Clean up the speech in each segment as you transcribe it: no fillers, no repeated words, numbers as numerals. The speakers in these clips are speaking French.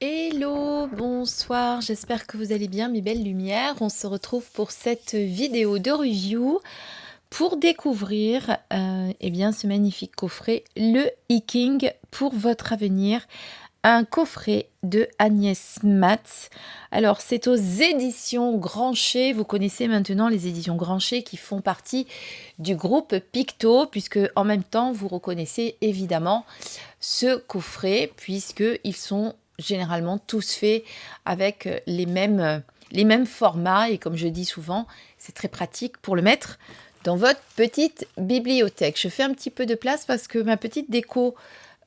Hello, bonsoir, j'espère que vous allez bien mes belles lumières. On se retrouve pour cette vidéo de review pour découvrir ce magnifique coffret, le Hiking pour votre avenir. Un coffret de Agnès Matz. Alors c'est aux éditions Grancher. Vous connaissez maintenant les éditions Grancher qui font partie du groupe Picto, puisque en même temps vous reconnaissez évidemment ce coffret, puisqu'ils sont généralement tous faits avec les mêmes formats, et comme je dis souvent, c'est très pratique pour le mettre dans votre petite bibliothèque. Je fais un petit peu de place parce que ma petite déco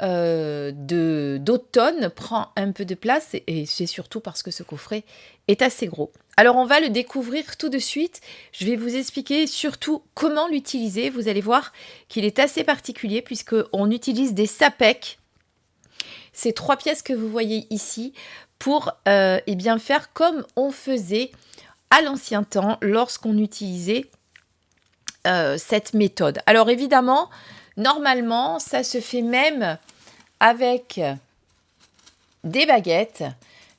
d'automne prend un peu de place, et c'est surtout parce que ce coffret est assez gros. Alors on va le découvrir tout de suite. Je vais vous expliquer surtout comment l'utiliser. Vous allez voir qu'il est assez particulier puisqu'on utilise des sapèques. Ces 3 pièces que vous voyez ici pour faire comme on faisait à l'ancien temps lorsqu'on utilisait cette méthode. Alors évidemment, normalement, ça se fait même avec des baguettes,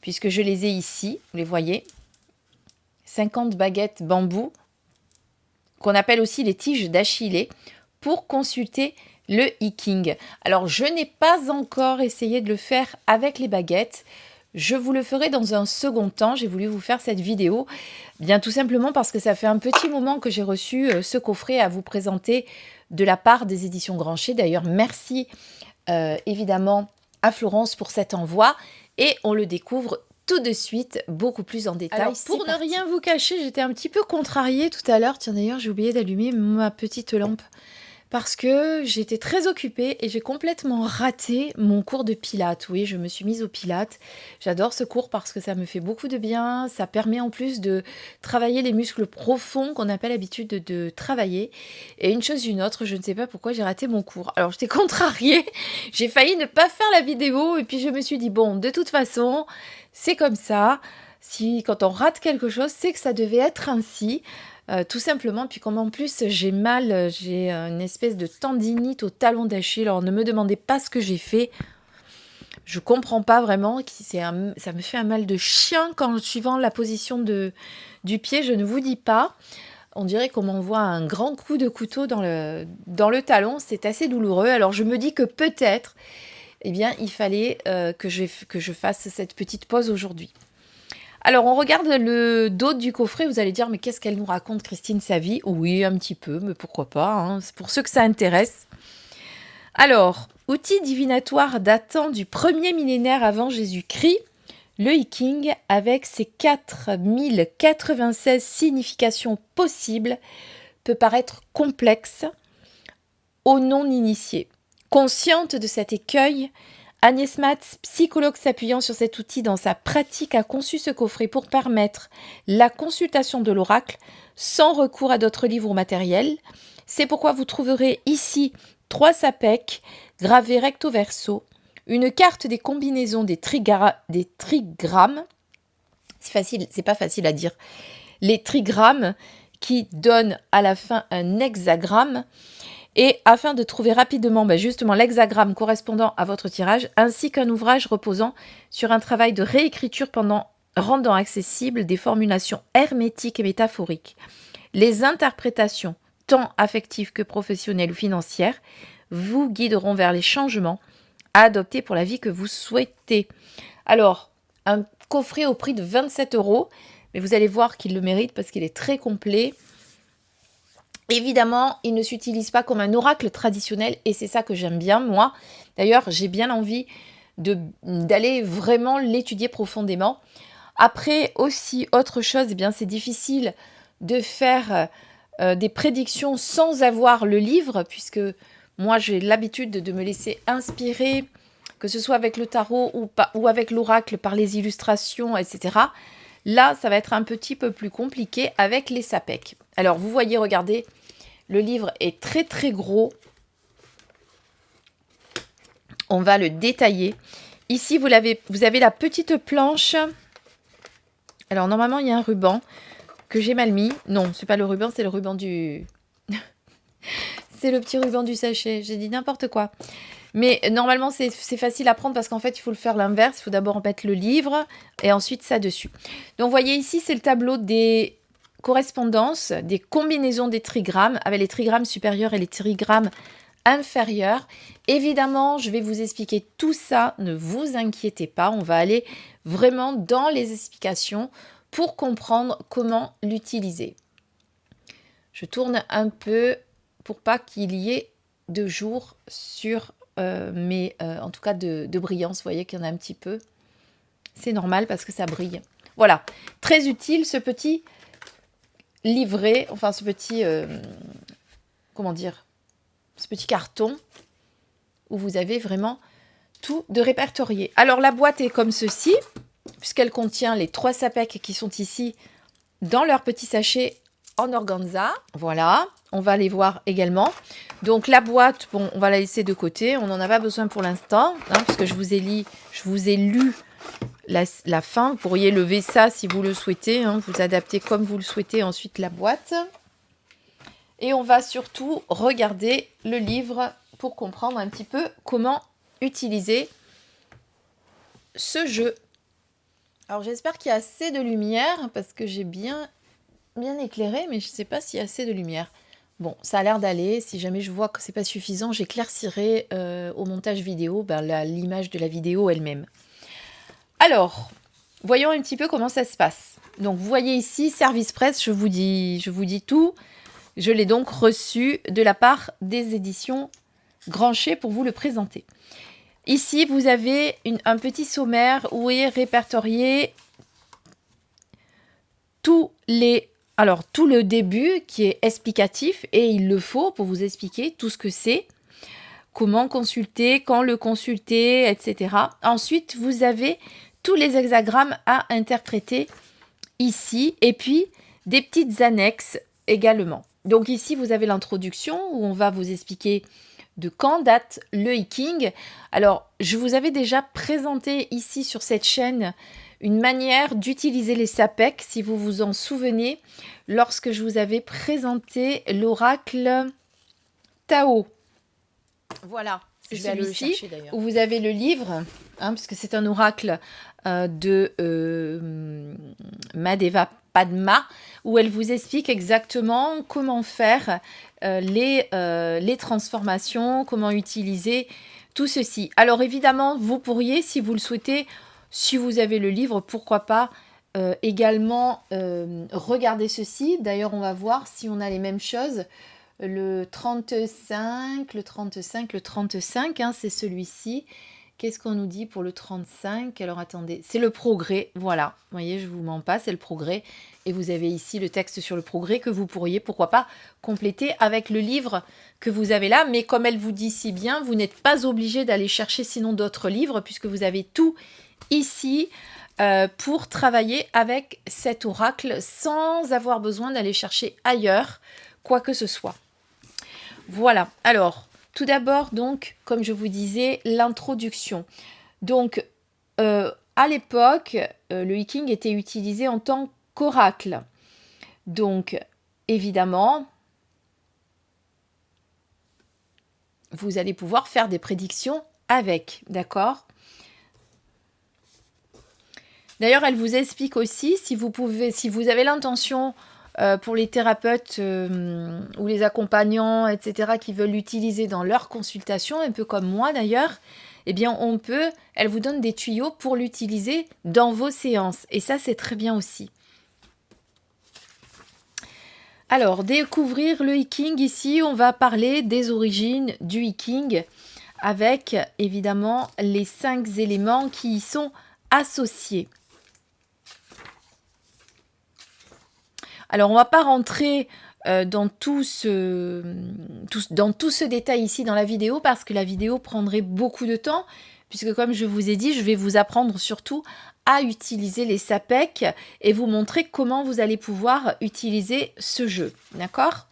puisque je les ai ici, vous les voyez, 50 baguettes bambou, qu'on appelle aussi les tiges d'Achillée, pour consulter le hiking. Alors, je n'ai pas encore essayé de le faire avec les baguettes. Je vous le ferai dans un second temps. J'ai voulu vous faire cette vidéo, bien tout simplement parce que ça fait un petit moment que j'ai reçu ce coffret à vous présenter de la part des éditions Grancher. D'ailleurs, merci évidemment à Florence pour cet envoi, et on le découvre tout de suite beaucoup plus en détail. Alors, pour ne rien vous cacher, j'étais un petit peu contrariée tout à l'heure. Tiens, d'ailleurs, j'ai oublié d'allumer ma petite lampe parce que j'étais très occupée et j'ai complètement raté mon cours de pilates. Oui, je me suis mise au pilates. J'adore ce cours parce que ça me fait beaucoup de bien. Ça permet en plus de travailler les muscles profonds qu'on n'a pas l'habitude de travailler. Et une chose une autre, je ne sais pas pourquoi j'ai raté mon cours. Alors j'étais contrariée, j'ai failli ne pas faire la vidéo et puis je me suis dit bon, de toute façon, c'est comme ça. Si quand on rate quelque chose, c'est que ça devait être ainsi. Tout simplement, puis comme en plus j'ai mal, j'ai une espèce de tendinite au talon d'Achille. Alors ne me demandez pas ce que j'ai fait, je comprends pas vraiment, ça me fait un mal de chien quand suivant la position du pied, je ne vous dis pas. On dirait qu'on m'envoie un grand coup de couteau dans le talon, c'est assez douloureux. Alors je me dis que peut-être, il fallait que je fasse cette petite pause aujourd'hui. Alors, on regarde le dos du coffret, vous allez dire, mais qu'est-ce qu'elle nous raconte, Christine, sa vie? Oui, un petit peu, mais pourquoi pas, hein, c'est pour ceux que ça intéresse. Alors, outil divinatoire datant du 1er millénaire avant Jésus-Christ, le hiking, avec ses 4096 significations possibles, peut paraître complexe aux non-initiés. Consciente de cet écueil, Agnès Matz, psychologue s'appuyant sur cet outil dans sa pratique, a conçu ce coffret pour permettre la consultation de l'oracle sans recours à d'autres livres ou matériels. C'est pourquoi vous trouverez ici 3 sapèques gravés recto verso, une carte des combinaisons des trigrammes, c'est pas facile à dire, les trigrammes qui donnent à la fin un hexagramme. Et afin de trouver rapidement justement l'hexagramme correspondant à votre tirage, ainsi qu'un ouvrage reposant sur un travail de réécriture rendant accessibles des formulations hermétiques et métaphoriques. Les interprétations, tant affectives que professionnelles ou financières, vous guideront vers les changements à adopter pour la vie que vous souhaitez. Alors, un coffret au prix de 27 €, mais vous allez voir qu'il le mérite parce qu'il est très complet. Évidemment, il ne s'utilise pas comme un oracle traditionnel et c'est ça que j'aime bien, moi. D'ailleurs, j'ai bien envie d'aller vraiment l'étudier profondément. Après, aussi, autre chose, c'est difficile de faire des prédictions sans avoir le livre, puisque moi, j'ai l'habitude de me laisser inspirer, que ce soit avec le tarot ou avec l'oracle, par les illustrations, etc. Là, ça va être un petit peu plus compliqué avec les sapèques. Alors, vous voyez, regardez, le livre est très très gros. On va le détailler. Ici, vous avez la petite planche. Alors, normalement, il y a un ruban que j'ai mal mis. Non, c'est pas le ruban, c'est le ruban du... c'est le petit ruban du sachet. J'ai dit n'importe quoi. Mais normalement, c'est facile à prendre parce qu'en fait, il faut le faire l'inverse. Il faut d'abord mettre le livre et ensuite ça dessus. Donc, vous voyez ici, c'est le tableau des correspondances, des combinaisons des trigrammes avec les trigrammes supérieurs et les trigrammes inférieurs. Évidemment, je vais vous expliquer tout ça. Ne vous inquiétez pas. On va aller vraiment dans les explications pour comprendre comment l'utiliser. Je tourne un peu pour pas qu'il y ait de jour sur en tout cas de brillance. Vous voyez qu'il y en a un petit peu. C'est normal parce que ça brille. Voilà, très utile ce petit livret, enfin ce petit, comment dire, ce petit carton où vous avez vraiment tout de répertorié. Alors la boîte est comme ceci, puisqu'elle contient les 3 sapèques qui sont ici dans leur petit sachet en organza. Voilà, on va les voir également. Donc la boîte, bon, on va la laisser de côté. On n'en a pas besoin pour l'instant, hein, puisque je vous ai lu la fin. Vous pourriez lever ça si vous le souhaitez. Hein, vous adaptez comme vous le souhaitez ensuite la boîte. Et on va surtout regarder le livre pour comprendre un petit peu comment utiliser ce jeu. Alors j'espère qu'il y a assez de lumière parce que j'ai bien éclairé, mais je ne sais pas s'il y a assez de lumière. Bon, ça a l'air d'aller. Si jamais je vois que c'est pas suffisant, j'éclaircirai au montage vidéo l'image de la vidéo elle-même. Alors, voyons un petit peu comment ça se passe. Donc, vous voyez ici, Service Presse, je vous dis tout. Je l'ai donc reçu de la part des éditions Grancher pour vous le présenter. Ici, vous avez un petit sommaire où est répertorié tout le début qui est explicatif, et il le faut pour vous expliquer tout ce que c'est, comment consulter, quand le consulter, etc. Ensuite, vous avez tous les hexagrammes à interpréter ici, et puis des petites annexes également. Donc ici, vous avez l'introduction où on va vous expliquer de quand date le hiking. Alors, je vous avais déjà présenté ici sur cette chaîne une manière d'utiliser les sapèques, si vous vous en souvenez, lorsque je vous avais présenté l'oracle Tao. Voilà, c'est celui-ci où vous avez le livre, hein, puisque c'est un oracle de Mahadeva Padma, où elle vous explique exactement comment faire les transformations, comment utiliser tout ceci. Alors évidemment, vous pourriez, si vous le souhaitez, si vous avez le livre, pourquoi pas également regarder ceci. D'ailleurs, on va voir si on a les mêmes choses. Le 35, hein, c'est celui-ci. Qu'est-ce qu'on nous dit pour le 35? Alors attendez, c'est le progrès, voilà. Vous voyez, je ne vous mens pas, c'est le progrès. Et vous avez ici le texte sur le progrès que vous pourriez, pourquoi pas, compléter avec le livre que vous avez là. Mais comme elle vous dit si bien, vous n'êtes pas obligé d'aller chercher sinon d'autres livres, puisque vous avez tout ici pour travailler avec cet oracle sans avoir besoin d'aller chercher ailleurs quoi que ce soit. Voilà, alors, tout d'abord, donc, comme je vous disais, l'introduction. Donc, à l'époque, le hiking était utilisé en tant qu'oracle. Donc, évidemment, vous allez pouvoir faire des prédictions avec, d'accord ? D'ailleurs, elle vous explique aussi, si vous avez l'intention pour les thérapeutes ou les accompagnants, etc., qui veulent l'utiliser dans leur consultation, un peu comme moi d'ailleurs, eh bien elle vous donne des tuyaux pour l'utiliser dans vos séances. Et ça, c'est très bien aussi. Alors, découvrir le hiking, ici, on va parler des origines du hiking avec, évidemment, les 5 éléments qui y sont associés. Alors, on ne va pas rentrer dans tout ce détail ici dans la vidéo parce que la vidéo prendrait beaucoup de temps puisque, comme je vous ai dit, je vais vous apprendre surtout à utiliser les sapèques et vous montrer comment vous allez pouvoir utiliser ce jeu. D'accord ?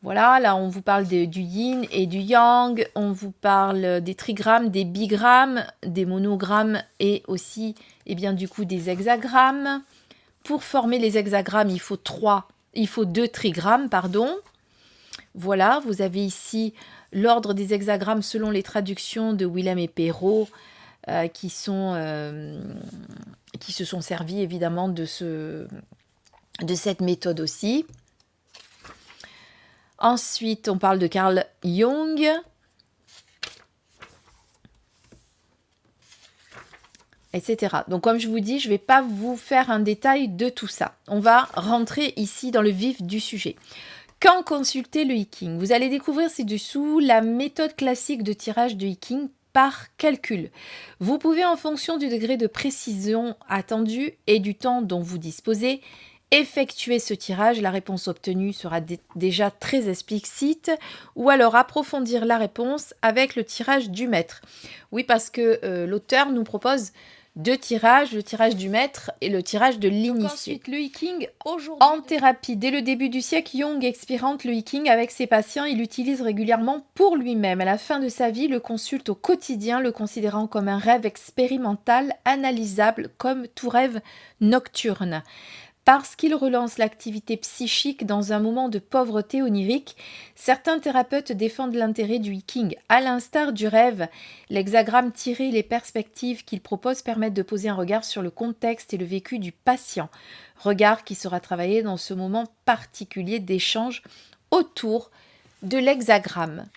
Voilà, là, on vous parle du yin et du yang, on vous parle des trigrammes, des bigrammes, des monogrammes et aussi, eh bien, du coup, des hexagrammes. Pour former les hexagrammes, il faut 2 trigrammes, pardon. Voilà, vous avez ici l'ordre des hexagrammes selon les traductions de Willem et Perrault qui se sont servis évidemment de cette méthode aussi. Ensuite, on parle de Carl Jung. Etc. Donc, comme je vous dis, je ne vais pas vous faire un détail de tout ça. On va rentrer ici dans le vif du sujet. Quand consulter le Hiking? Vous allez découvrir ci-dessous la méthode classique de tirage de Hiking par calcul. Vous pouvez, en fonction du degré de précision attendu et du temps dont vous disposez, effectuer ce tirage. La réponse obtenue sera déjà très explicite, ou alors approfondir la réponse avec le tirage du maître. Oui, parce que l'auteur nous propose deux tirages, le tirage du maître et le tirage de l'initié. Ensuite, le Hiking, aujourd'hui. En thérapie, dès le début du siècle, Jung expérimente le Hiking avec ses patients. Il l'utilise régulièrement pour lui-même. À la fin de sa vie, il le consulte au quotidien, le considérant comme un rêve expérimental, analysable comme tout rêve nocturne. Parce qu'il relance l'activité psychique dans un moment de pauvreté onirique, certains thérapeutes défendent l'intérêt du Hiking. À l'instar du rêve, l'hexagramme tiré et les perspectives qu'il propose permettent de poser un regard sur le contexte et le vécu du patient. Regard qui sera travaillé dans ce moment particulier d'échange autour de l'hexagramme.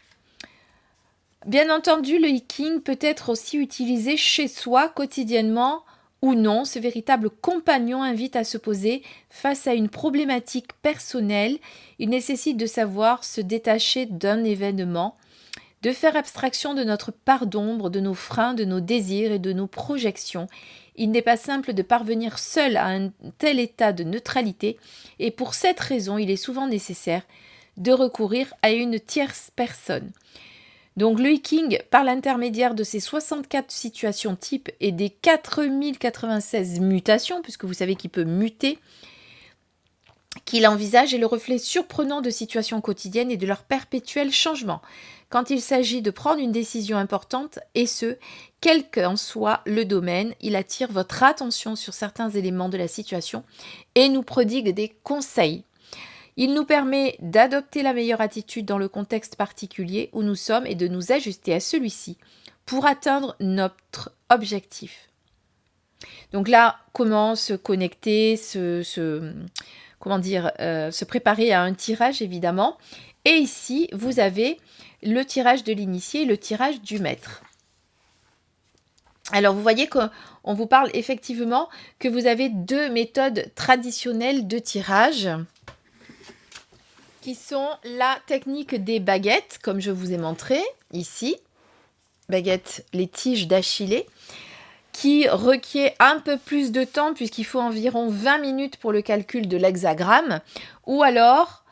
Bien entendu, le Hiking peut être aussi utilisé chez soi quotidiennement ou non. Ce véritable compagnon invite à se poser face à une problématique personnelle. Il nécessite de savoir se détacher d'un événement, de faire abstraction de notre part d'ombre, de nos freins, de nos désirs et de nos projections. Il n'est pas simple de parvenir seul à un tel état de neutralité et pour cette raison, il est souvent nécessaire de recourir à une tierce personne. Donc le Hiking, par l'intermédiaire de ces 64 situations types et des 4096 mutations, puisque vous savez qu'il peut muter, qu'il envisage est le reflet surprenant de situations quotidiennes et de leur perpétuel changement. Quand il s'agit de prendre une décision importante, et ce, quel qu'en soit le domaine, il attire votre attention sur certains éléments de la situation et nous prodigue des conseils. Il nous permet d'adopter la meilleure attitude dans le contexte particulier où nous sommes et de nous ajuster à celui-ci pour atteindre notre objectif. Donc là, comment se connecter, se préparer à un tirage évidemment. Et ici, vous avez le tirage de l'initié et le tirage du maître. Alors, vous voyez qu'on vous parle effectivement que vous avez deux méthodes traditionnelles de tirage, qui sont la technique des baguettes, comme je vous ai montré ici, baguettes, les tiges d'Achillée, qui requiert un peu plus de temps puisqu'il faut environ 20 minutes pour le calcul de l'hexagramme, ou alors,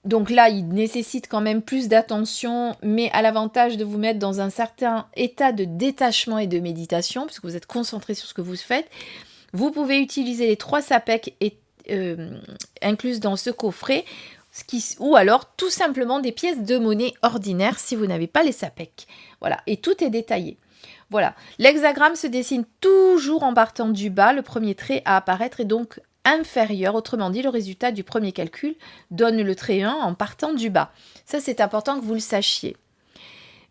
donc là, il nécessite quand même plus d'attention, mais à l'avantage de vous mettre dans un certain état de détachement et de méditation, puisque vous êtes concentré sur ce que vous faites. Vous pouvez utiliser les 3 sapèques incluses dans ce coffret, ou alors tout simplement des pièces de monnaie ordinaires si vous n'avez pas les sapèques. Voilà, et tout est détaillé. Voilà, l'hexagramme se dessine toujours en partant du bas. Le premier trait à apparaître est donc inférieur. Autrement dit, le résultat du premier calcul donne le trait 1 en partant du bas. Ça, c'est important que vous le sachiez.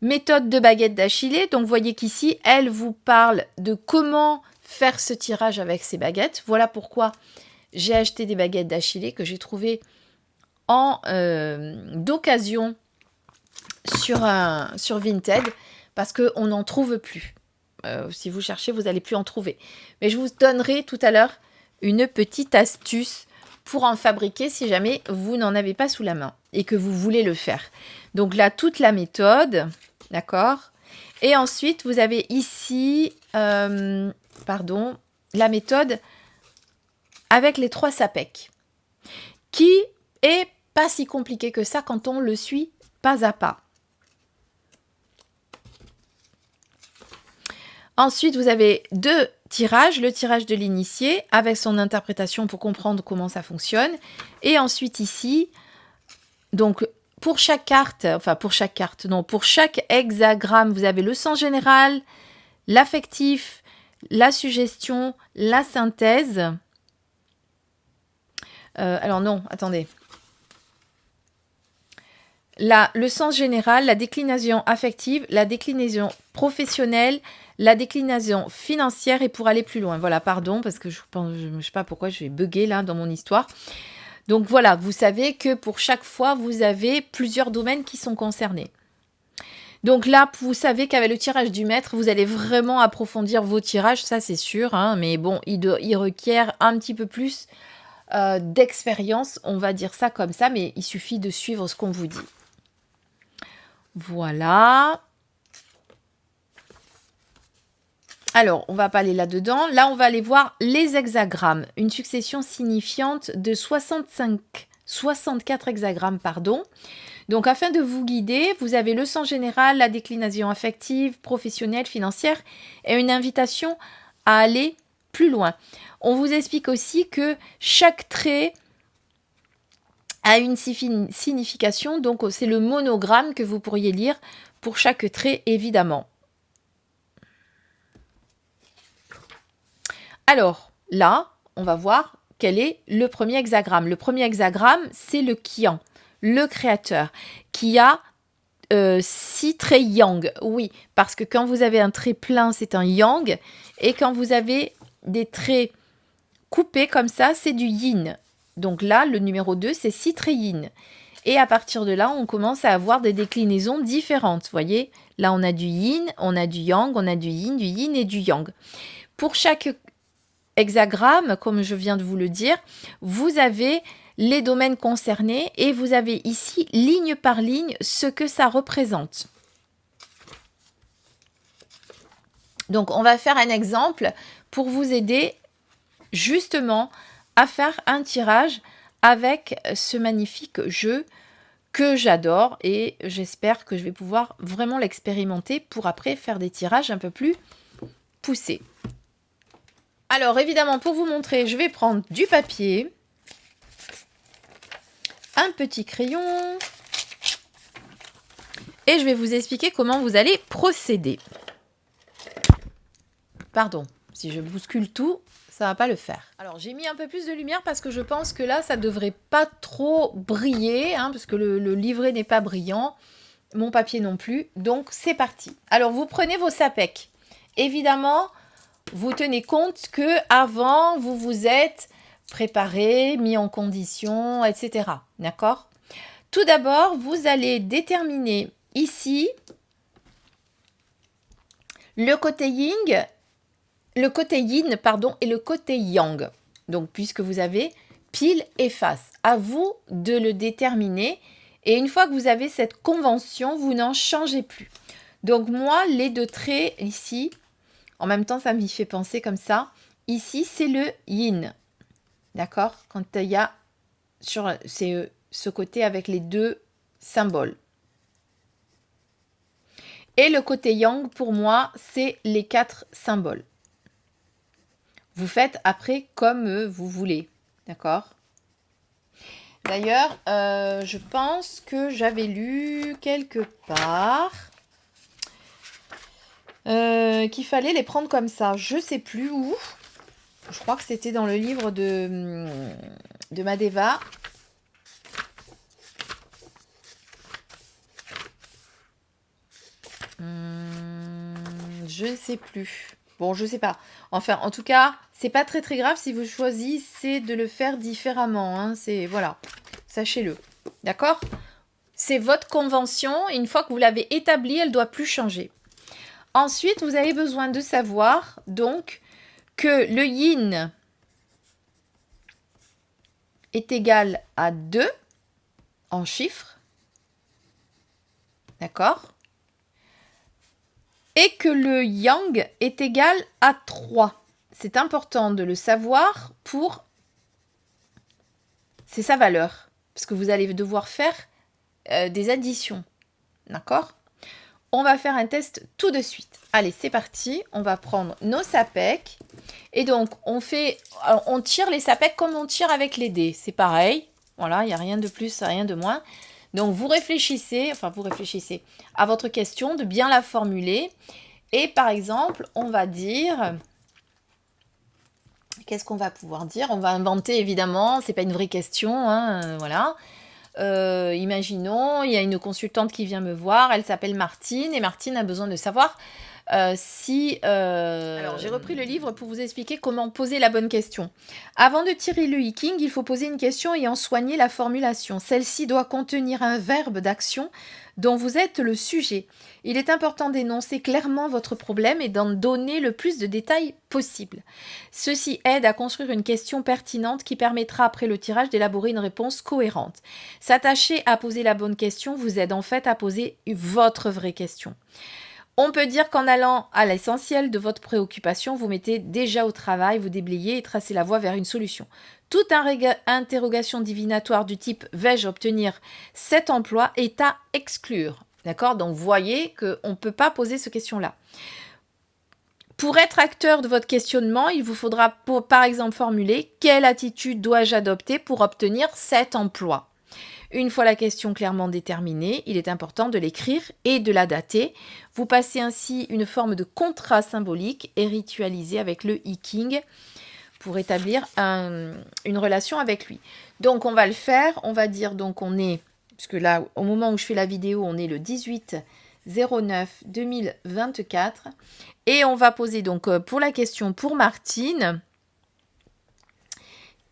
Méthode de baguette d'Achillée. Donc, vous voyez qu'ici, elle vous parle de comment faire ce tirage avec ces baguettes. Voilà pourquoi j'ai acheté des baguettes d'Achillée que j'ai trouvées d'occasion sur Vinted, parce qu'on n'en trouve plus. Si vous cherchez, vous n'allez plus en trouver. Mais je vous donnerai tout à l'heure une petite astuce pour en fabriquer si jamais vous n'en avez pas sous la main et que vous voulez le faire. Donc là, toute la méthode, d'accord? Et ensuite, vous avez ici, la méthode avec les 3 sapèques, qui est pas si compliqué que ça quand on le suit pas à pas. Ensuite, vous avez 2 tirages, le tirage de l'initié avec son interprétation pour comprendre comment ça fonctionne. Et ensuite ici, donc pour chaque hexagramme, vous avez le sens général, l'affectif, la suggestion, la synthèse. Alors non, attendez. le sens général, la déclinaison affective, la déclinaison professionnelle, la déclinaison financière et pour aller plus loin. Voilà, pardon, parce que je ne sais pas pourquoi je vais bugger là dans mon histoire. Donc voilà, vous savez que pour chaque fois, vous avez plusieurs domaines qui sont concernés. Donc là, vous savez qu'avec le tirage du maître, vous allez vraiment approfondir vos tirages, ça c'est sûr, hein, mais bon, il requiert un petit peu plus d'expérience, on va dire ça comme ça, mais il suffit de suivre ce qu'on vous dit. Voilà. Alors, on va pas aller là-dedans. Là, on va aller voir les hexagrammes. Une succession signifiante de 64 hexagrammes, pardon. Donc, afin de vous guider, vous avez le sens général, la déclinaison affective, professionnelle, financière et une invitation à aller plus loin. On vous explique aussi que chaque trait a une signification. Donc, c'est le monogramme que vous pourriez lire pour chaque trait, évidemment. Alors, là, on va voir quel est le premier hexagramme. Le premier hexagramme, c'est le Qian, le créateur, qui a 6 traits yang. Oui, parce que quand vous avez un trait plein, c'est un yang. Et quand vous avez des traits coupés comme ça, c'est du yin. Donc là, le numéro 2, c'est 6 traits yin. Et à partir de là, on commence à avoir des déclinaisons différentes. Vous voyez, là, on a du yin, on a du yang, on a du yin et du yang. Pour chaque hexagramme, comme je viens de vous le dire, vous avez les domaines concernés et vous avez ici, ligne par ligne, ce que ça représente. Donc, on va faire un exemple pour vous aider justement à faire un tirage avec ce magnifique jeu que j'adore et j'espère que je vais pouvoir vraiment l'expérimenter pour après faire des tirages un peu plus poussés. Alors évidemment, pour vous montrer, je vais prendre du papier, un petit crayon et je vais vous expliquer comment vous allez procéder. Pardon, si je bouscule tout, ça va pas le faire. Alors j'ai mis un peu plus de lumière parce que je pense que là, ça devrait pas trop briller, hein, parce que le livret n'est pas brillant, mon papier non plus, donc c'est parti. Alors vous prenez vos sapèques. Évidemment, vous tenez compte que avant vous vous êtes préparé, mis en condition, etc. D'accord? Tout d'abord, vous allez déterminer ici le côté yin, et le côté yang. Donc, puisque vous avez pile et face, à vous de le déterminer. Et une fois que vous avez cette convention, vous n'en changez plus. Donc, moi, les deux traits ici, en même temps, ça m'y fait penser comme ça. Ici, c'est le yin. D'accord? Quand il y a c'est ce côté avec les deux symboles. Et le côté yang, pour moi, c'est les 4 symboles. Vous faites après comme vous voulez. D'accord? D'ailleurs, je pense que j'avais lu quelque part qu'il fallait les prendre comme ça. Je ne sais plus où. Je crois que c'était dans le livre de Madeva. Je ne sais plus. Bon, je ne sais pas. Enfin, en tout cas, c'est pas très très grave si vous choisissez de le faire différemment. Hein. C'est voilà, sachez-le. D'accord? C'est votre convention. Une fois que vous l'avez établie, elle ne doit plus changer. Ensuite, vous avez besoin de savoir donc que le yin est égal à 2 en chiffres. D'accord? Et que le yang est égal à 3. C'est important de le savoir pour... C'est sa valeur. Parce que vous allez devoir faire des additions. D'accord? On va faire un test tout de suite. Allez, c'est parti. On va prendre nos sapèques. Et donc, on tire les sapèques comme on tire avec les dés. C'est pareil. Voilà, il n'y a rien de plus, rien de moins. Donc, vous réfléchissez à votre question, de bien la formuler. Et par exemple, on va dire... Qu'est-ce qu'on va pouvoir dire? On va inventer, évidemment. Ce n'est pas une vraie question. Hein, voilà. imaginons, il y a une consultante qui vient me voir, elle s'appelle Martine, et Martine a besoin de savoir si... Alors, j'ai repris le livre pour vous expliquer comment poser la bonne question. Avant de tirer le hiking, il faut poser une question et en soigner la formulation. Celle-ci doit contenir un verbe d'action dont vous êtes le sujet. Il est important d'énoncer clairement votre problème et d'en donner le plus de détails possible. Ceci aide à construire une question pertinente qui permettra après le tirage d'élaborer une réponse cohérente. S'attacher à poser la bonne question vous aide en fait à poser votre vraie question. On peut dire qu'en allant à l'essentiel de votre préoccupation, vous mettez déjà au travail, vous déblayez et tracez la voie vers une solution. Toute interrogation divinatoire du type « vais-je obtenir cet emploi ?» est à exclure. D'accord? Donc, vous voyez qu'on ne peut pas poser cette question-là. Pour être acteur de votre questionnement, il vous faudra par exemple formuler « Quelle attitude dois-je adopter pour obtenir cet emploi ?» Une fois la question clairement déterminée, il est important de l'écrire et de la dater. Vous passez ainsi une forme de contrat symbolique et ritualisé avec le hiking pour établir une relation avec lui. Donc, on va le faire. On va dire, donc, on est, puisque là, au moment où je fais la vidéo, on est le 18/09/2024. Et on va poser, donc, pour la question pour Martine,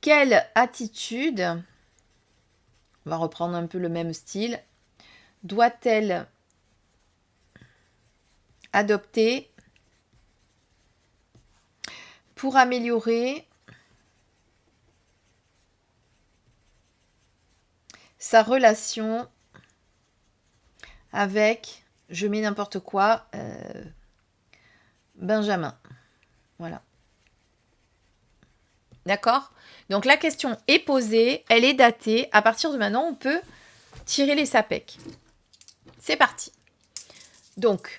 quelle attitude... On va reprendre un peu le même style. Doit-elle adopter pour améliorer sa relation avec, je mets n'importe quoi, Benjamin. Voilà. D'accord? Donc la question est posée, elle est datée. À partir de maintenant, on peut tirer les sapèques. C'est parti. Donc,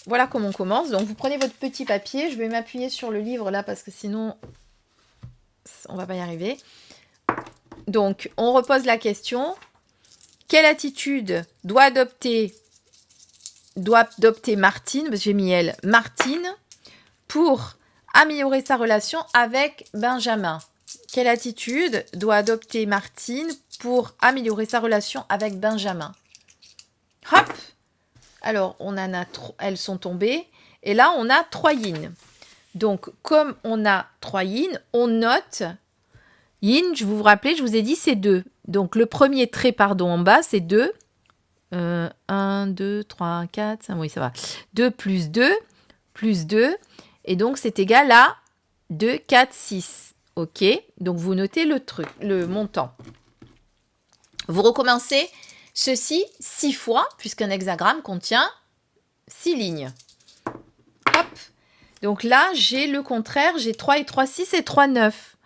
voilà comment on commence. Donc vous prenez votre petit papier. Je vais m'appuyer sur le livre là parce que sinon, on ne va pas y arriver. Donc, on repose la question. Quelle attitude doit adopter Martine, parce que j'ai mis elle, Martine, pour améliorer sa relation avec Benjamin? Quelle attitude doit adopter Martine pour améliorer sa relation avec Benjamin? Hop! Alors, elles sont tombées. Et là, on a 3 yin. Donc, comme on a 3 yin, on note. Yin, je vous rappelle, je vous ai dit, c'est 2. Donc, le premier trait, en bas, c'est 2. 1, 2, 3, 4, 5, oui, ça va. 2 plus 2, plus 2. Et donc, c'est égal à 2, 4, 6. OK, donc vous notez le montant. Vous recommencez ceci 6 fois, puisqu'un hexagramme contient 6 lignes. Hop. Donc là, j'ai le contraire, j'ai 3 et 3, 6 et 3, 9.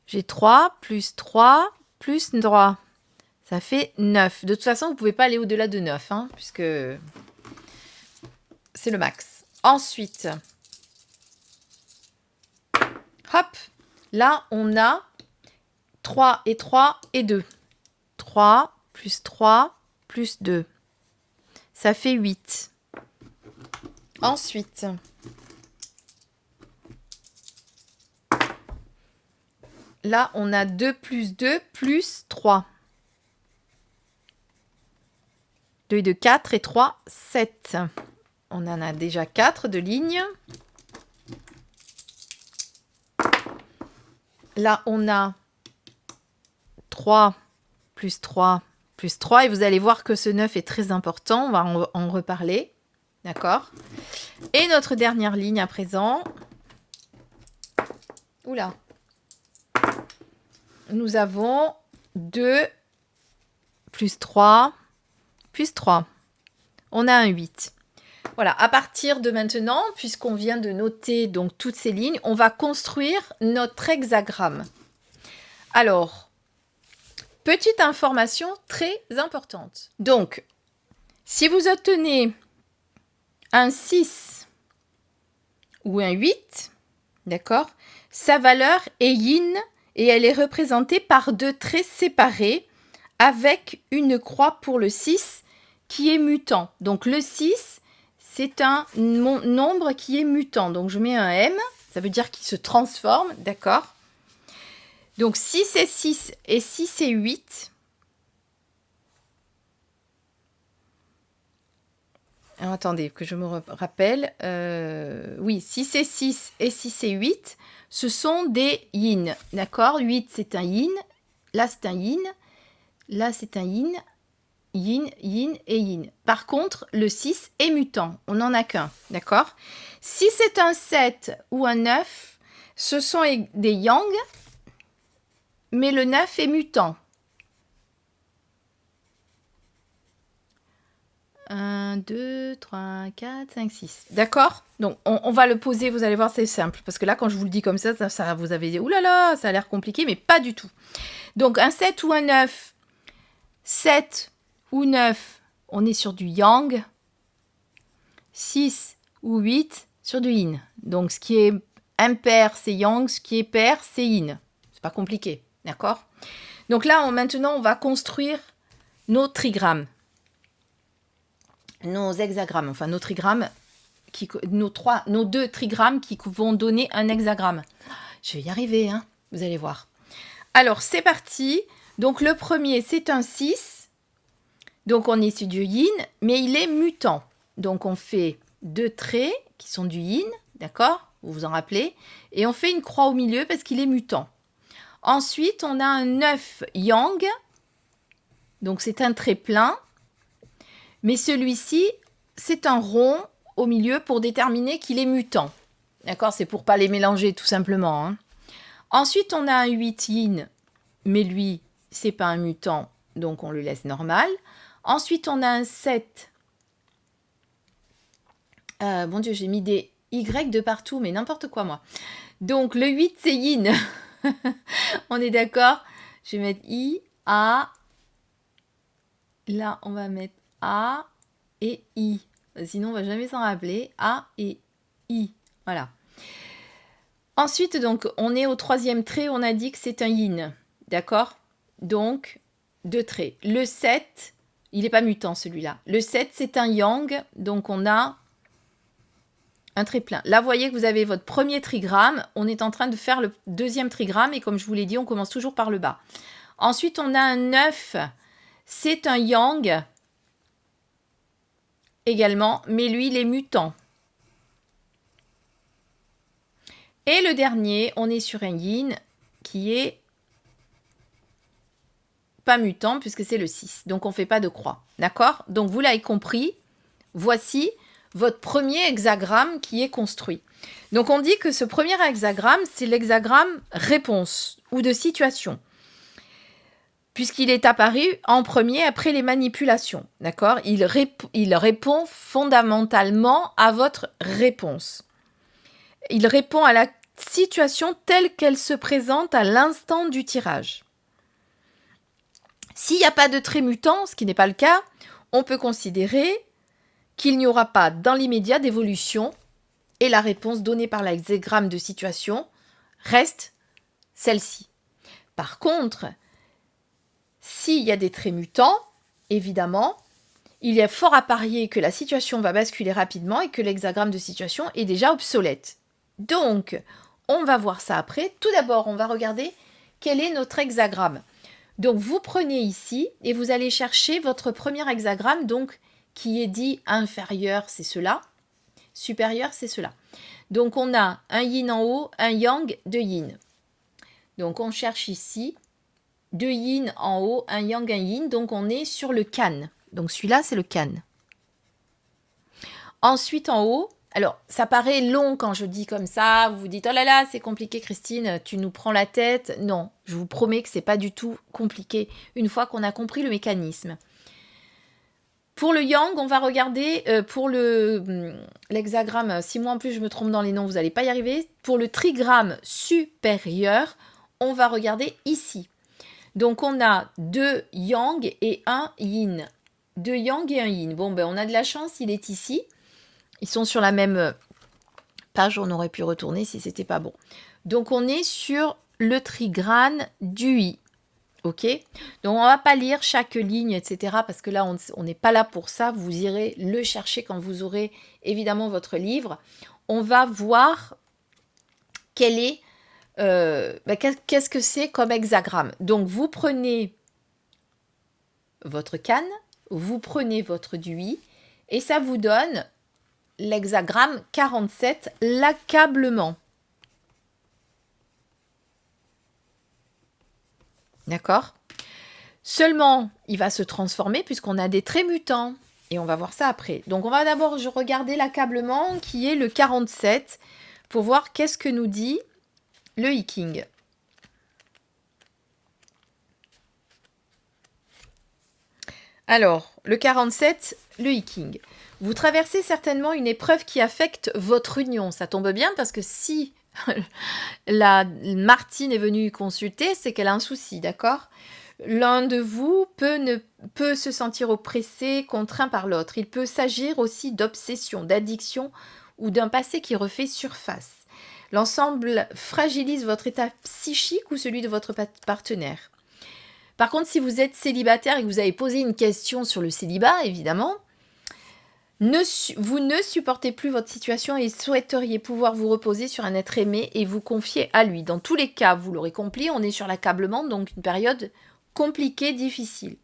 J'ai 3 plus 3 plus 3. Ça fait 9. De toute façon, vous ne pouvez pas aller au-delà de 9, hein, puisque c'est le max. Ensuite, hop. Là, on a 3 et 3 et 2. 3 plus 3 plus 2. Ça fait 8. Ensuite, là, on a 2 plus 2 plus 3. 2 et 2, 4 et 3, 7. On en a déjà 4 de lignes. Là, on a 3 plus 3 plus 3. Et vous allez voir que ce 9 est très important. On va en reparler. D'accord? Et notre dernière ligne à présent. Oula. Nous avons 2 plus 3 plus 3. On a un 8. Voilà, à partir de maintenant, puisqu'on vient de noter donc toutes ces lignes, on va construire notre hexagramme. Alors, petite information très importante. Donc, si vous obtenez un 6 ou un 8, d'accord, sa valeur est yin et elle est représentée par 2 traits séparés avec une croix pour le 6 qui est mutant. Donc, le 6... c'est un nombre qui est mutant. Donc, je mets un M. Ça veut dire qu'il se transforme. D'accord? Donc, 6 et 6 et 6 et 8. Alors, attendez, que je me rappelle. Oui, si c'est 6 et si c'est 8, ce sont des yin. D'accord? 8, c'est un yin. Là, c'est un yin. Là, c'est un yin. Yin, yin et yin. Par contre, le 6 est mutant. On n'en a qu'un. D'accord? Si c'est un 7 ou un 9, ce sont des yang, mais le 9 est mutant. 1, 2, 3, 4, 5, 6. D'accord? Donc, on va le poser, vous allez voir, c'est simple. Parce que là, quand je vous le dis comme ça, vous avez dit, oulala, ça a l'air compliqué, mais pas du tout. Donc, un 7 ou un 9, 7 ou 9, on est sur du yang. 6 ou 8, sur du yin. Donc, ce qui est impair, c'est yang. Ce qui est pair, c'est yin. C'est pas compliqué. D'accord? Donc là, maintenant, on va construire nos trigrammes. Nos hexagrammes, enfin nos trigrammes, nos 2 trigrammes qui vont donner un hexagramme. Je vais y arriver, hein, vous allez voir. Alors, c'est parti. Donc, le premier, c'est un 6. Donc, on est sur du yin, mais il est mutant. Donc, on fait 2 traits qui sont du yin, d'accord? Vous vous en rappelez? Et on fait une croix au milieu parce qu'il est mutant. Ensuite, on a un 9 yang. Donc, c'est un trait plein. Mais celui-ci, c'est un rond au milieu pour déterminer qu'il est mutant. D'accord? C'est pour ne pas les mélanger tout simplement. Hein. Ensuite, on a un 8 yin, mais lui, c'est pas un mutant, donc on le laisse normal. Ensuite, on a un 7. Bon Dieu, j'ai mis des Y de partout, mais n'importe quoi moi. Donc, le 8, c'est yin. On est d'accord? Je vais mettre I, A. Là, on va mettre A et I. Sinon, on va jamais s'en rappeler. A et I. Voilà. Ensuite, donc, on est au 3e trait. On a dit que c'est un yin. D'accord? Donc, 2 traits. Le 7, il n'est pas mutant celui-là. Le 7, c'est un yang. Donc, on a un trait plein. Là, vous voyez que vous avez votre premier trigramme. On est en train de faire le 2e trigramme. Et comme je vous l'ai dit, on commence toujours par le bas. Ensuite, on a un 9. C'est un yang également, mais lui, il est mutant. Et le dernier, on est sur un yin qui est pas mutant puisque c'est le 6. Donc, on ne fait pas de croix. D'accord? Donc, vous l'avez compris. Voici votre premier hexagramme qui est construit. Donc, on dit que ce premier hexagramme, c'est l'hexagramme réponse ou de situation. Puisqu'il est apparu en premier après les manipulations. D'accord? Il répond fondamentalement à votre réponse. Il répond à la situation telle qu'elle se présente à l'instant du tirage. S'il n'y a pas de trait mutant, ce qui n'est pas le cas, on peut considérer qu'il n'y aura pas dans l'immédiat d'évolution et la réponse donnée par l'hexagramme de situation reste celle-ci. Par contre, s'il y a des traits mutants, évidemment, il y a fort à parier que la situation va basculer rapidement et que l'hexagramme de situation est déjà obsolète. Donc, on va voir ça après. Tout d'abord, on va regarder quel est notre hexagramme. Donc, vous prenez ici et vous allez chercher votre premier hexagramme, donc qui est dit inférieur, c'est cela. Supérieur, c'est cela. Donc, on a un yin en haut, un yang, 2 yin. Donc, on cherche ici 2 yin en haut, un yang, un yin. Donc, on est sur le kan. Donc, celui-là, c'est le kan. Ensuite, en haut, alors, ça paraît long quand je dis comme ça. Vous vous dites, oh là là, c'est compliqué, Christine, tu nous prends la tête. Non, je vous promets que c'est pas du tout compliqué une fois qu'on a compris le mécanisme. Pour le yang, on va regarder, pour l'hexagramme, si moi en plus je me trompe dans les noms, vous n'allez pas y arriver. Pour le trigramme supérieur, on va regarder ici. Donc, on a 2 yang et 1 yin. 2 yang et 1 yin. Bon, ben, on a de la chance, il est ici. Ils sont sur la même page, on aurait pu retourner si c'était pas bon. Donc, on est sur le trigrane du i. Ok? Donc, on va pas lire chaque ligne, etc. Parce que là, on n'est pas là pour ça. Vous irez le chercher quand vous aurez évidemment votre livre. On va voir quel est qu'est-ce que c'est comme hexagramme. Donc, vous prenez votre canne, vous prenez votre dui Et ça vous donne l'hexagramme 47, l'accablement. D'accord? Seulement, il va se transformer puisqu'on a des traits mutants. Et on va voir ça après. Donc, on va d'abord regarder l'accablement qui est le 47 pour voir qu'est-ce que nous dit le I-King. Alors, le 47, le I-King. Vous traversez certainement une épreuve qui affecte votre union. Ça tombe bien parce que si la Martine est venue consulter, c'est qu'elle a un souci, d'accord? L'un de vous peut se sentir oppressé, contraint par l'autre. Il peut s'agir aussi d'obsession, d'addiction ou d'un passé qui refait surface. L'ensemble fragilise votre état psychique ou celui de votre partenaire. Par contre, si vous êtes célibataire et que vous avez posé une question sur le célibat, évidemment, vous ne supportez plus votre situation et souhaiteriez pouvoir vous reposer sur un être aimé et vous confier à lui. Dans tous les cas, vous l'aurez compris, on est sur l'accablement, donc une période compliquée, difficile.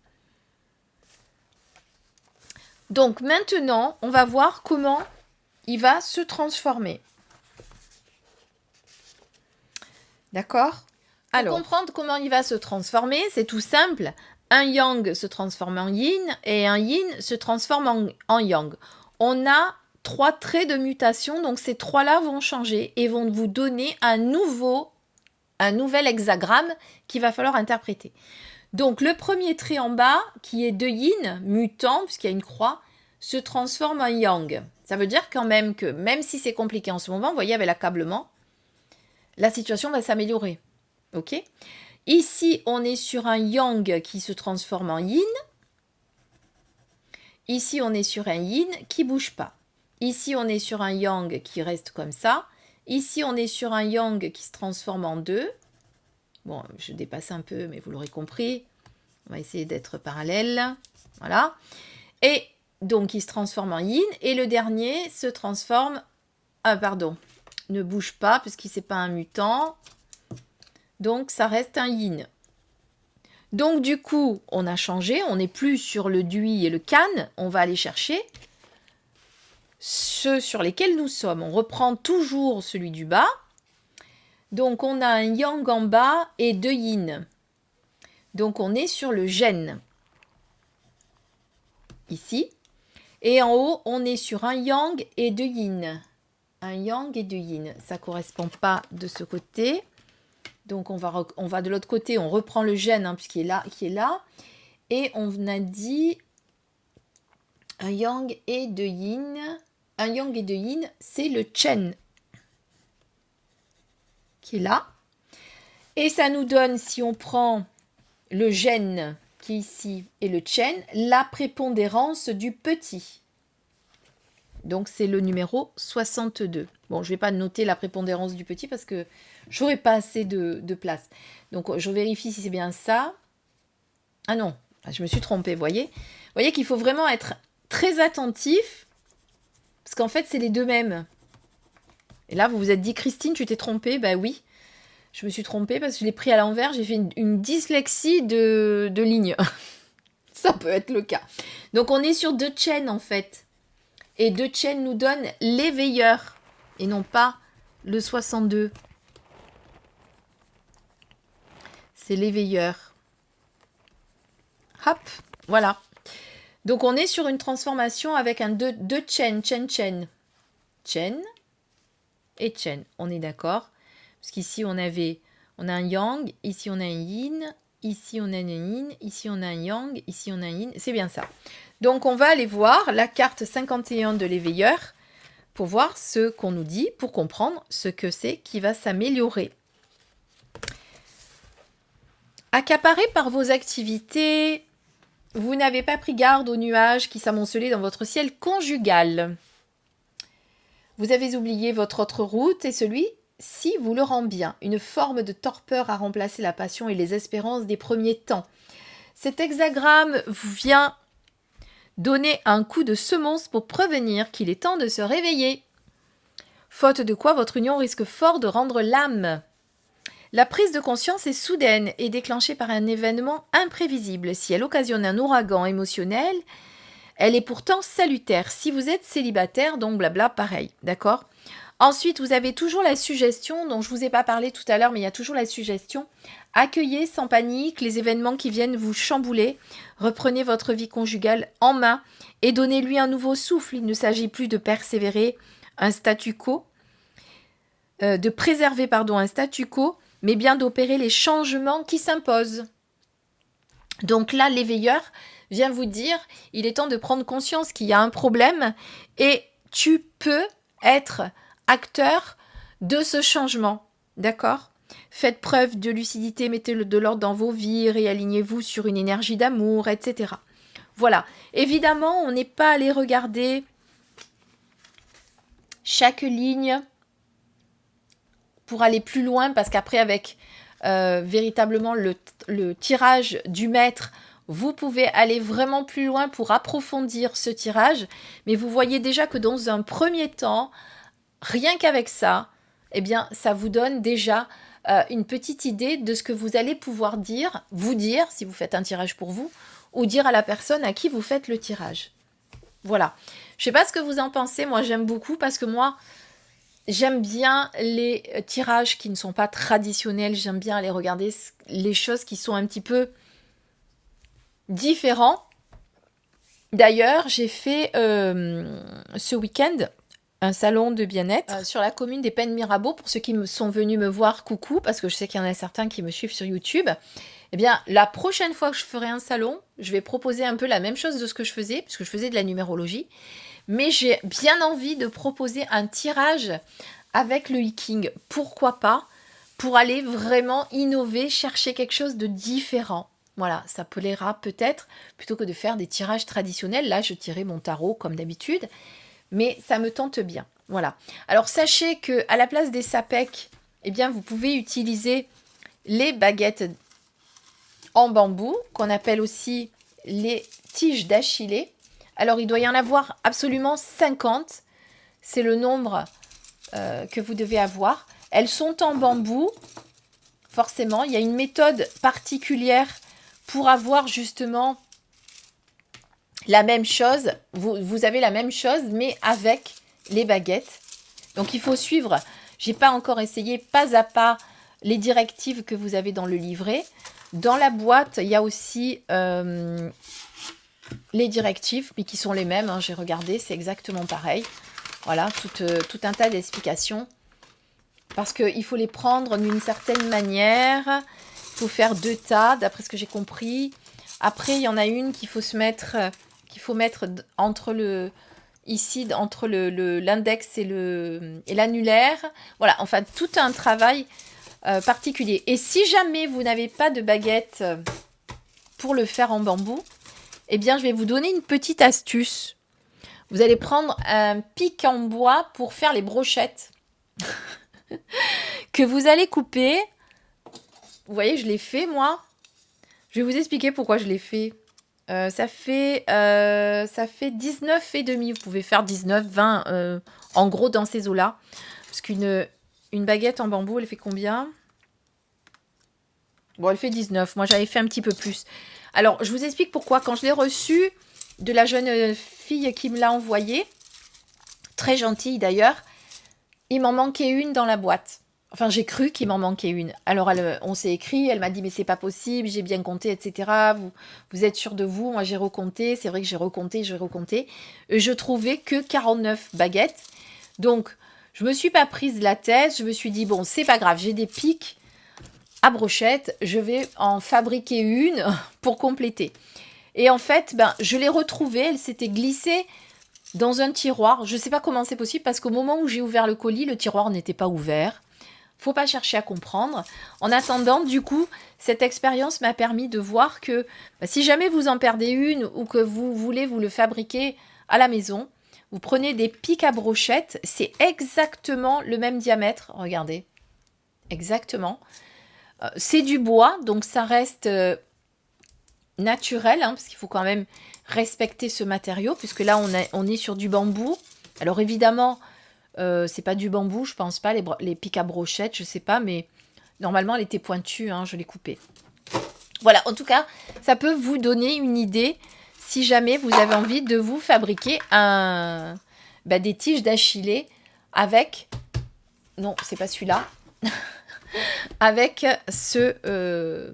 Donc maintenant, on va voir comment il va se transformer. D'accord ? Alors, pour comprendre comment il va se transformer, c'est tout simple. Un yang se transforme en yin et un yin se transforme en yang. On a 3 traits de mutation, donc ces 3-là vont changer et vont vous donner un nouvel hexagramme qu'il va falloir interpréter. Donc le premier trait en bas, qui est de yin, mutant, puisqu'il y a une croix, se transforme en yang. Ça veut dire quand même que, même si c'est compliqué en ce moment, vous voyez avec l'accablement, la situation va s'améliorer. Ok ? Ici, on est sur un yang qui se transforme en yin. Ici, on est sur un yin qui ne bouge pas. Ici, on est sur un yang qui reste comme ça. Ici, on est sur un yang qui se transforme en 2. Bon, je dépasse un peu, mais vous l'aurez compris. On va essayer d'être parallèle. Voilà. Et donc, il se transforme en yin. Et le dernier se transforme... Ah, pardon. Ne bouge pas, puisqu'il n'est pas un mutant. Donc, ça reste un yin. Donc, du coup, on a changé. On n'est plus sur le dui et le kan. On va aller chercher ceux sur lesquels nous sommes. On reprend toujours celui du bas. Donc, on a un yang en bas et 2 yin. Donc, on est sur le gène. Ici. Et en haut, on est sur un yang et 2 yin. Un yang et 2 yin. Ça ne correspond pas de ce côté. Donc, on va de l'autre côté, on reprend le gène, hein, puisqu'il est là. Et on a dit un yang et 2 yin. Un yang et 2 yin, c'est le chen qui est là. Et ça nous donne, si on prend le gène qui est ici et le chen, la prépondérance du petit. Donc, c'est le numéro 62. Bon, je ne vais pas noter la prépondérance du petit parce que je n'aurai pas assez de place. Donc, je vérifie si c'est bien ça. Ah non, je me suis trompée, vous voyez. Vous voyez qu'il faut vraiment être très attentif parce qu'en fait, c'est les deux mêmes. Et là, vous vous êtes dit, Christine, tu t'es trompée. Ben oui, je me suis trompée parce que je l'ai pris à l'envers. J'ai fait une dyslexie de ligne. Ça peut être le cas. Donc, on est sur 2 chaînes en fait. Et 2 chaînes nous donnent l'éveilleur et non pas le 62. C'est l'éveilleur. Hop, voilà. Donc, on est sur une transformation avec un 2 chaînes, chen. Chen et chen. On est d'accord. Parce qu'ici, on a un yang, ici, on a un yin, ici, on a un yin, ici, on a un yang, ici, on a un yin. C'est bien ça. Donc, on va aller voir la carte 51 de l'éveilleur pour voir ce qu'on nous dit, pour comprendre ce que c'est qui va s'améliorer. Accaparé par vos activités, vous n'avez pas pris garde aux nuages qui s'amoncelaient dans votre ciel conjugal. Vous avez oublié votre autre route et celui-ci vous le rend bien. Une forme de torpeur a remplacé la passion et les espérances des premiers temps. Cet hexagramme vient donner un coup de semonce pour prévenir qu'il est temps de se réveiller. Faute de quoi, votre union risque fort de rendre l'âme. La prise de conscience est soudaine et déclenchée par un événement imprévisible. Si elle occasionne un ouragan émotionnel, Elle est pourtant salutaire. Si vous êtes célibataire, donc blabla, pareil, d'accord? Ensuite, vous avez toujours la suggestion, dont je ne vous ai pas parlé tout à l'heure, mais il y a toujours la suggestion. Accueillez sans panique les événements qui viennent vous chambouler. Reprenez votre vie conjugale en main et donnez-lui un nouveau souffle. Il ne s'agit plus de persévérer un statu quo, de préserver un statu quo, mais bien d'opérer les changements qui s'imposent. Donc là, l'éveilleur vient vous dire, il est temps de prendre conscience qu'il y a un problème et tu peux être acteur de ce changement, d'accord? Faites preuve de lucidité, mettez de l'ordre dans vos vies, réalignez-vous sur une énergie d'amour, etc. Voilà. Évidemment, on n'est pas allé regarder chaque ligne pour aller plus loin, parce qu'après, avec véritablement le tirage du maître, vous pouvez aller vraiment plus loin pour approfondir ce tirage. Mais vous voyez déjà que dans un premier temps, rien qu'avec ça, eh bien, ça vous donne déjà une petite idée de ce que vous allez pouvoir vous dire, si vous faites un tirage pour vous, ou dire à la personne à qui vous faites le tirage. Voilà. Je ne sais pas ce que vous en pensez. Moi, j'aime beaucoup parce que moi, j'aime bien les tirages qui ne sont pas traditionnels. J'aime bien aller regarder les choses qui sont un petit peu différents. D'ailleurs, j'ai fait ce week-end un salon de bien-être sur la commune des Pennes Mirabeau. Pour ceux qui sont venus me voir, coucou, parce que je sais qu'il y en a certains qui me suivent sur YouTube. Eh bien, la prochaine fois que je ferai un salon, je vais proposer un peu la même chose de ce que je faisais, puisque je faisais de la numérologie. Mais j'ai bien envie de proposer un tirage avec le Hiking. Pourquoi pas? Pour aller vraiment innover, chercher quelque chose de différent. Voilà, ça plaira peut-être, plutôt que de faire des tirages traditionnels. Là, je tirais mon tarot comme d'habitude. Mais ça me tente bien. Voilà. Alors, sachez qu'à la place des sapèques, eh bien, vous pouvez utiliser les baguettes en bambou, qu'on appelle aussi les tiges d'Achillée. Alors, il doit y en avoir absolument 50. C'est le nombre que vous devez avoir. Elles sont en bambou, forcément. Il y a une méthode particulière pour avoir justement la même chose. Vous avez la même chose, mais avec les baguettes. Donc, il faut suivre. Je n'ai pas encore essayé pas à pas les directives que vous avez dans le livret. Dans la boîte, il y a aussi les directives, mais qui sont les mêmes. Hein, j'ai regardé, c'est exactement pareil. Voilà, tout un tas d'explications. Parce qu'il faut les prendre d'une certaine manière. Il faut faire 2 tas, d'après ce que j'ai compris. Après, il y en a une qu'il faut mettre entre l'index et l'annulaire. Voilà, enfin, tout un travail particulier. Et si jamais vous n'avez pas de baguette pour le faire en bambou, eh bien, je vais vous donner une petite astuce. Vous allez prendre un pic en bois pour faire les brochettes que vous allez couper. Vous voyez, je l'ai fait, moi. Je vais vous expliquer pourquoi je l'ai fait. Ça fait 19,5. Vous pouvez faire 19, 20, en gros, dans ces eaux-là. Parce qu'une baguette en bambou, elle fait combien? Bon, elle fait 19. Moi, j'avais fait un petit peu plus. Alors, je vous explique pourquoi. Quand je l'ai reçu de la jeune fille qui me l'a envoyé, très gentille d'ailleurs, il m'en manquait une dans la boîte. Enfin, j'ai cru qu'il m'en manquait une. Alors, on s'est écrit, elle m'a dit, mais c'est pas possible, j'ai bien compté, etc. Vous êtes sûr de vous? Moi, j'ai recompté. C'est vrai que j'ai recompté. Je trouvais que 49 baguettes. Donc, je me suis pas prise la tête. Je me suis dit, bon, c'est pas grave, j'ai des pics à brochette. Je vais en fabriquer une pour compléter. Et en fait, je l'ai retrouvée. Elle s'était glissée dans un tiroir. Je ne sais pas comment c'est possible parce qu'au moment où j'ai ouvert le colis, le tiroir n'était pas ouvert. Faut pas chercher à comprendre. En attendant, du coup, cette expérience m'a permis de voir que si jamais vous en perdez une ou que vous voulez vous le fabriquer à la maison, vous prenez des pics à brochettes. C'est exactement le même diamètre. Regardez. Exactement. C'est du bois, donc ça reste naturel, parce qu'il faut quand même respecter ce matériau, puisque là, on est sur du bambou. Alors évidemment, c'est pas du bambou, je pense pas, les pics à brochettes, je sais pas, mais normalement, elle était pointue, je l'ai coupée. Voilà, en tout cas, ça peut vous donner une idée si jamais vous avez envie de vous fabriquer des tiges d'achillée avec... Non, c'est pas celui-là. Avec ce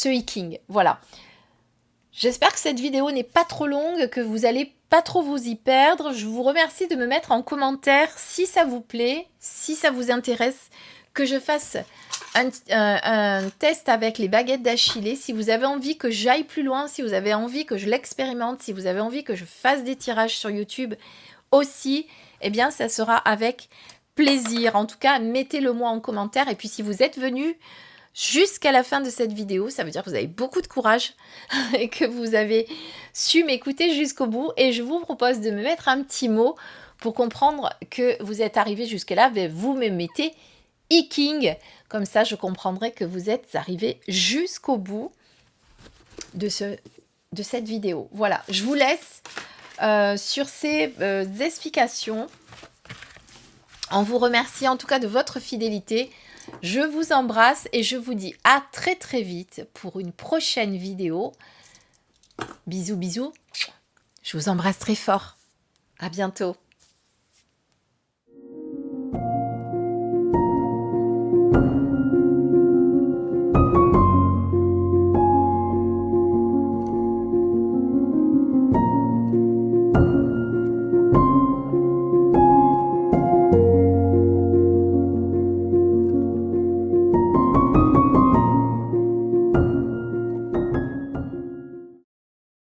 hiking. Voilà. J'espère que cette vidéo n'est pas trop longue, que vous allez pas trop vous y perdre. Je vous remercie de me mettre en commentaire si ça vous plaît, si ça vous intéresse, que je fasse un test avec les baguettes d'Achillée. Si vous avez envie que j'aille plus loin, si vous avez envie que je l'expérimente, si vous avez envie que je fasse des tirages sur YouTube aussi, eh bien ça sera avec plaisir. En tout cas, mettez-le moi en commentaire. Et puis si vous êtes venu jusqu'à la fin de cette vidéo, ça veut dire que vous avez beaucoup de courage et que vous avez su m'écouter jusqu'au bout. Et je vous propose de me mettre un petit mot pour comprendre que vous êtes arrivé jusque-là. Vous me mettez hiking. Comme ça, je comprendrai que vous êtes arrivé jusqu'au bout de cette vidéo. Voilà, je vous laisse sur ces explications. En vous remerciant en tout cas de votre fidélité. Je vous embrasse et je vous dis à très très vite pour une prochaine vidéo. Bisous, bisous. Je vous embrasse très fort. À bientôt.